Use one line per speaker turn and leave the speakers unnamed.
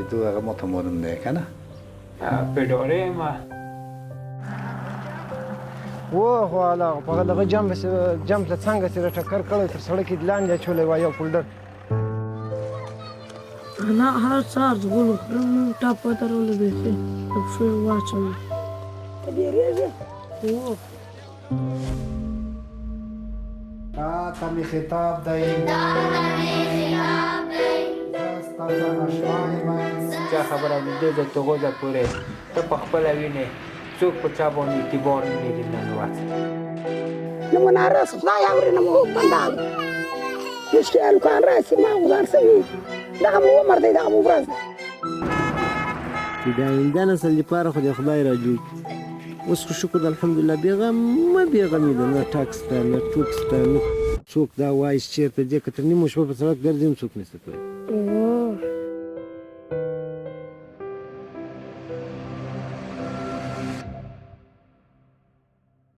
کېدو هغه متمرن دی که نه
په ډوړې ما
و خو هغه دغه جمپ له څنګه سره ټکر کړی تر سړک یې لاندې اچولی وای یو پولډر
انا هر سهار ځغلو خورم ټاپ ودرولو بیخي په پښو یې واچولو
ته ډېرېږې
هو
تا می خطاب دی ستا زنشوان من
چا خبره دې د توغوزه پورې ته په خپله وینې څوک په چا باندې اعتبار نه لري نن ورځ
نه مو نارس خدای اوري نه مو بندال مشکل هلکان راسي ما گزار سوي دغه مو عمر دی دغه مو ورځ
چې د آینده نسل لپاره خو د خدای راجو اوس خو شکر الحمدلله بېغمې ده نه ټاک شته نه ټوک شته نه څوک دا وایي چې چېرته ځې که تر نیمو شپه په سړک ګرځي هم څوک نشته کولی